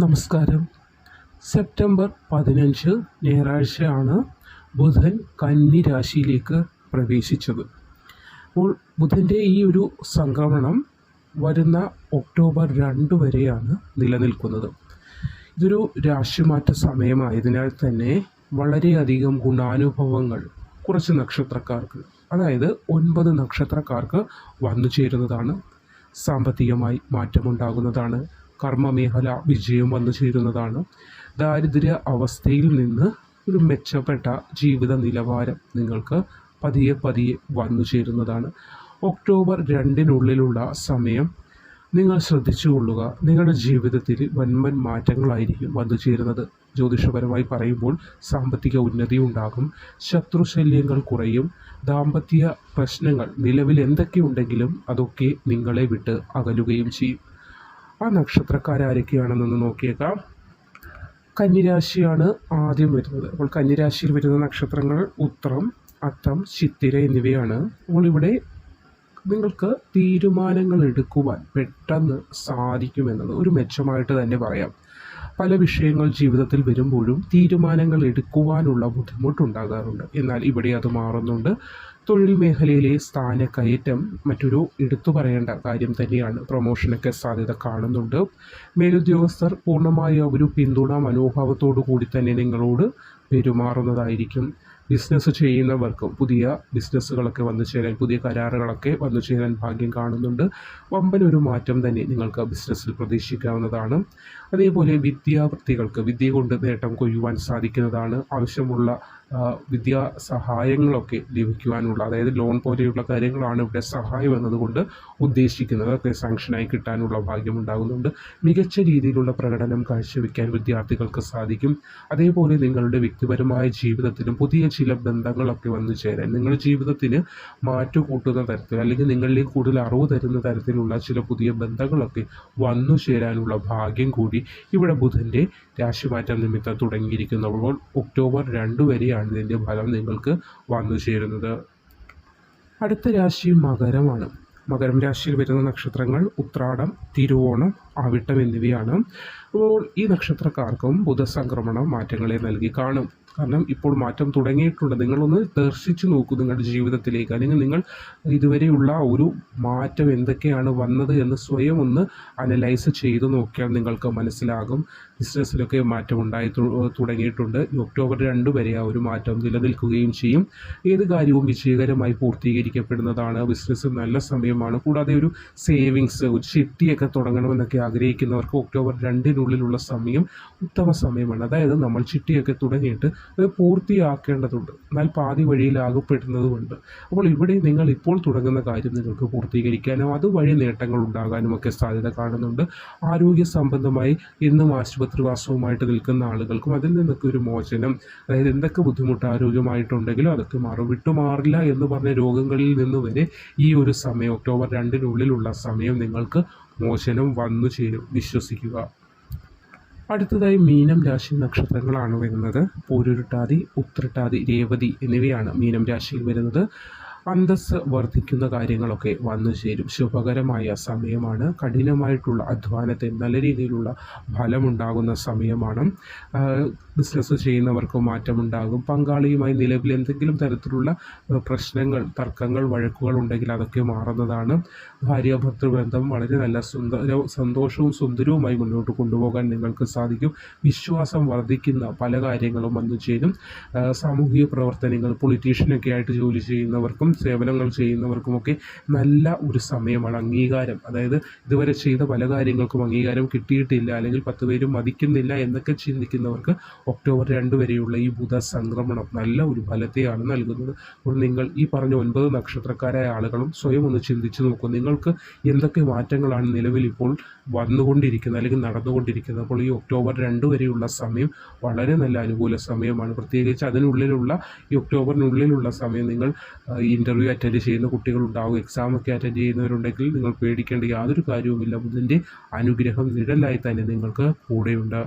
നമസ്കാരം. സെപ്റ്റംബർ 15 ഞായറാഴ്ചയാണ് ബുധൻ കന്നി രാശിയിലേക്ക് പ്രവേശിച്ചത്. അപ്പോൾ ബുധൻ്റെ ഈ ഒരു സംക്രമണം വരുന്ന ഒക്ടോബർ 2 വരെയാണ് നിലനിൽക്കുന്നത്. ഇതൊരു രാശിമാറ്റ സമയമായതിനാൽ തന്നെ വളരെയധികം ഗുണാനുഭവങ്ങൾ കുറച്ച് നക്ഷത്രക്കാർക്ക്, അതായത് 9 നക്ഷത്രക്കാർക്ക് വന്നു ചേരുന്നതാണ്. സാമ്പത്തികമായി മാറ്റമുണ്ടാകുന്നതാണ്. കർമ്മമേഖല വിജയം വന്നു ചേരുന്നതാണ്. ദാരിദ്ര്യ അവസ്ഥയിൽ നിന്ന് ഒരു മെച്ചപ്പെട്ട ജീവിത നിലവാരം നിങ്ങൾക്ക് പതിയെ പതിയെ വന്നു ചേരുന്നതാണ്. ഒക്ടോബർ 2 സമയം നിങ്ങൾ ശ്രദ്ധിച്ചുകൊള്ളുക. നിങ്ങളുടെ ജീവിതത്തിൽ വൻവൻ മാറ്റങ്ങളായിരിക്കും വന്നു ചേരുന്നത്. ജ്യോതിഷപരമായി പറയുമ്പോൾ സാമ്പത്തിക ഉന്നതി ഉണ്ടാകും, ശത്രുശല്യങ്ങൾ കുറയും, ദാമ്പത്യ പ്രശ്നങ്ങൾ നിലവിൽ എന്തൊക്കെയുണ്ടെങ്കിലും അതൊക്കെ നിങ്ങളെ വിട്ട് അകലുകയും ചെയ്യും. ആ നക്ഷത്രക്കാരൊക്കെയാണെന്നൊന്ന് നോക്കിയേക്കാം. കന്നിരാശിയാണ് ആദ്യം വരുന്നത്. അപ്പോൾ കന്നിരാശിയിൽ വരുന്ന നക്ഷത്രങ്ങൾ ഉത്രം, അത്തം, ചിത്തിര എന്നിവയാണ്. അപ്പോൾ ഇവിടെ നിങ്ങൾക്ക് തീരുമാനങ്ങൾ എടുക്കുവാൻ പെട്ടെന്ന് സാധിക്കുമെന്നത് ഒരു മെച്ചമായിട്ട് തന്നെ പറയാം. പല വിഷയങ്ങൾ ജീവിതത്തിൽ വരുമ്പോഴും തീരുമാനങ്ങൾ എടുക്കുവാനുള്ള ബുദ്ധിമുട്ടുണ്ടാകാറുണ്ട്. എന്നാൽ ഇവിടെ അത് മാറുന്നുണ്ട്. തൊഴിൽ മേഖലയിലെ സ്ഥാനക്കയറ്റം മറ്റൊരു എടുത്തു പറയേണ്ട കാര്യം തന്നെയാണ്. പ്രൊമോഷനൊക്കെ സാധ്യത കാണുന്നുണ്ട്. മേലുദ്യോഗസ്ഥർ പൂർണ്ണമായ ഒരു പിന്തുണ മനോഭാവത്തോടു കൂടി തന്നെ നിങ്ങളോട് പെരുമാറുന്നതായിരിക്കും. ബിസിനസ് ചെയ്യുന്നവർക്കും പുതിയ ബിസിനസ്സുകളൊക്കെ വന്നു ചേരാൻ, പുതിയ കരാറുകളൊക്കെ വന്നു ചേരാൻ ഭാഗ്യം കാണുന്നുണ്ട്. വമ്പൻ ഒരു മാറ്റം തന്നെ നിങ്ങൾക്ക് ബിസിനസ്സിൽ പ്രതീക്ഷിക്കാവുന്നതാണ്. അതേപോലെ വിദ്യാർത്ഥികൾക്ക് വിദ്യ കൊണ്ട് നേട്ടം കൊയ്യുവാൻ സാധിക്കുന്നതാണ്. ആവശ്യമുള്ള വിദ്യാ സഹായങ്ങളൊക്കെ ലഭിക്കുവാനുള്ള, അതായത് ലോൺ പോലെയുള്ള കാര്യങ്ങളാണ് ഇവിടെ സഹായം എന്നതുകൊണ്ട് ഉദ്ദേശിക്കുന്നത്. അതൊക്കെ സാങ്ഷനായി കിട്ടാനുള്ള ഭാഗ്യം ഉണ്ടാകുന്നുണ്ട്. മികച്ച രീതിയിലുള്ള പ്രകടനം കാഴ്ചവെക്കാൻ വിദ്യാർത്ഥികൾക്ക് സാധിക്കും. അതേപോലെ നിങ്ങളുടെ വ്യക്തിപരമായ ജീവിതത്തിലും പുതിയ ചില ബന്ധങ്ങളൊക്കെ വന്നു ചേരാൻ, നിങ്ങളുടെ ജീവിതത്തിന് മാറ്റുകൂട്ടുന്ന തരത്തിൽ അല്ലെങ്കിൽ നിങ്ങളിലേക്ക് കൂടുതൽ അറിവ് തരുന്ന തരത്തിലുള്ള ചില പുതിയ ബന്ധങ്ങളൊക്കെ വന്നു ചേരാനുള്ള ഭാഗ്യം കൂടി ഇവിടെ ബുധൻ്റെ രാശിമാറ്റം നിമിത്തം തുടങ്ങിയിരിക്കുന്നപ്പോൾ ഒക്ടോബർ 2 വരെയാണ് ഇതിൻ്റെ ഫലം നിങ്ങൾക്ക് വന്നു ചേരുന്നത്. അടുത്ത രാശി മകരമാണ്. മകരം രാശിയിൽ വരുന്ന നക്ഷത്രങ്ങൾ ഉത്രാടം, തിരുവോണം, അവിട്ടം എന്നിവയാണ്. അപ്പോൾ ഈ നക്ഷത്രക്കാർക്കും ബുധസംക്രമണം മാറ്റങ്ങളെ നൽകി കാണും. കാരണം ഇപ്പോൾ മാറ്റം തുടങ്ങിയിട്ടുണ്ട്. നിങ്ങളൊന്ന് ദർശിച്ചു നോക്കൂ നിങ്ങളുടെ ജീവിതത്തിലേക്ക്, അല്ലെങ്കിൽ നിങ്ങൾ ഇതുവരെയുള്ള ഒരു മാറ്റം എന്തൊക്കെയാണ് വന്നത് എന്ന് സ്വയം ഒന്ന് അനലൈസ് ചെയ്ത് നോക്കിയാൽ നിങ്ങൾക്ക് മനസ്സിലാകും. ബിസിനസ്സിലൊക്കെ മാറ്റം ഉണ്ടായി തുടങ്ങിയിട്ടുണ്ട്. ഒക്ടോബർ 2 വരെ ആ ഒരു മാറ്റം നിലനിൽക്കുകയും ചെയ്യും. ഏത് കാര്യവും വിജയകരമായി പൂർത്തീകരിക്കപ്പെടുന്നതാണ്. ബിസിനസ് നല്ല സമയമാണ്. കൂടാതെ ഒരു സേവിങ്സ്, ഒരു ചിട്ടിയൊക്കെ തുടങ്ങണമെന്നൊക്കെ ആഗ്രഹിക്കുന്നവർക്ക് ഒക്ടോബർ 2 സമയം ഉത്തമ സമയമാണ്. അതായത് നമ്മൾ ചിട്ടിയൊക്കെ തുടങ്ങിയിട്ട് അത് പൂർത്തിയാക്കേണ്ടതുണ്ട്, എന്നാൽ പാതി വഴിയിൽ അകപ്പെടുന്നതുമുണ്ട്. അപ്പോൾ ഇവിടെ നിങ്ങൾ ഇപ്പോൾ തുടങ്ങുന്ന കാര്യം നിങ്ങൾക്ക് പൂർത്തീകരിക്കാനും അതുവഴി നേട്ടങ്ങൾ ഉണ്ടാകാനും ഒക്കെ സാധ്യത കാണുന്നുണ്ട്. ആരോഗ്യ സംബന്ധമായി എന്നും ആശുപത്രിവാസവുമായിട്ട് നിൽക്കുന്ന ആളുകൾക്കും അതിൽ നിന്നൊക്കെ ഒരു മോചനം, അതായത് എന്തൊക്കെ ബുദ്ധിമുട്ട് ആരോഗ്യമായിട്ടുണ്ടെങ്കിലും അതൊക്കെ മാറും. വിട്ടുമാറില്ല എന്ന് പറഞ്ഞ രോഗങ്ങളിൽ നിന്ന് വരെ ഈ ഒരു സമയം ഒക്ടോബർ 2 സമയം നിങ്ങൾക്ക് മോചനം വന്നു ചേരും, വിശ്വസിക്കുക. അടുത്തതായി മീനം രാശി നക്ഷത്രങ്ങളാണ് വരുന്നത്. പൂരുരുട്ടാതി, ഉത്രട്ടാതി, രേവതി എന്നിവയാണ് മീനം രാശിയിൽ വരുന്നത്. അന്തസ്സ് വർദ്ധിക്കുന്ന കാര്യങ്ങളൊക്കെ വന്നു ചേരും. ശുഭകരമായ സമയമാണ്. കഠിനമായിട്ടുള്ള അധ്വാനത്തിന് നല്ല രീതിയിലുള്ള ഫലമുണ്ടാകുന്ന സമയമാണ്. ബിസിനസ് ചെയ്യുന്നവർക്ക് മാറ്റമുണ്ടാകും. പങ്കാളിയുമായി നിലവിൽ എന്തെങ്കിലും തരത്തിലുള്ള പ്രശ്നങ്ങൾ, തർക്കങ്ങൾ, വഴക്കുകൾ ഉണ്ടെങ്കിൽ അതൊക്കെ മാറുന്നതാണ്. ഭാര്യാഭർത്തൃ ബന്ധം വളരെ നല്ല സന്തോഷവും സുന്ദരവുമായി മുന്നോട്ട് കൊണ്ടുപോകാൻ നിങ്ങൾക്ക് സാധിക്കും. വിശ്വാസം വർദ്ധിക്കുന്ന പല കാര്യങ്ങളും വന്നു ചേരും. സാമൂഹിക പ്രവർത്തനങ്ങൾ, പൊളിറ്റീഷ്യനൊക്കെ ആയിട്ട് ജോലി ചെയ്യുന്നവർക്കും സേവനങ്ങൾ ചെയ്യുന്നവർക്കുമൊക്കെ നല്ല ഒരു സമയമാണ്. അംഗീകാരം, അതായത് ഇതുവരെ ചെയ്ത പല കാര്യങ്ങൾക്കും അംഗീകാരം കിട്ടിയിട്ടില്ല, അല്ലെങ്കിൽ 10 പേരും മതിക്കുന്നില്ല എന്നൊക്കെ ചിന്തിക്കുന്നവർക്ക് ഒക്ടോബർ 2 വരെയുള്ള ഈ ബുധ സംക്രമണം നല്ല ഒരു ഫലത്തെയാണ് നൽകുന്നത്. അപ്പോൾ നിങ്ങൾ ഈ പറഞ്ഞ 9 നക്ഷത്രക്കാരായ ആളുകളും സ്വയം ഒന്ന് ചിന്തിച്ചു നോക്കൂ. നിങ്ങൾക്ക് എന്തൊക്കെ മാറ്റങ്ങളാണ് നിലവിൽ ഇപ്പോൾ വന്നുകൊണ്ടിരിക്കുന്നത് അല്ലെങ്കിൽ നടന്നുകൊണ്ടിരിക്കുന്നത്. അപ്പോൾ ഈ ഒക്ടോബർ 2 വരെയുള്ള സമയം വളരെ നല്ല അനുകൂല സമയമാണ്. പ്രത്യേകിച്ച് അതിനുള്ളിലുള്ള ഈ ഒക്ടോബറിനുള്ളിലുള്ള സമയം നിങ്ങൾ ഇൻ്റർവ്യൂ അറ്റൻഡ് ചെയ്യുന്ന കുട്ടികളുണ്ടാവും, എക്സാമൊക്കെ അറ്റൻഡ് ചെയ്യുന്നവരുണ്ടെങ്കിൽ നിങ്ങൾ പേടിക്കേണ്ട യാതൊരു കാര്യവുമില്ല. ബുധൻ്റെ അനുഗ്രഹം നിഴലായി തന്നെ നിങ്ങൾക്ക് കൂടെയുണ്ട്.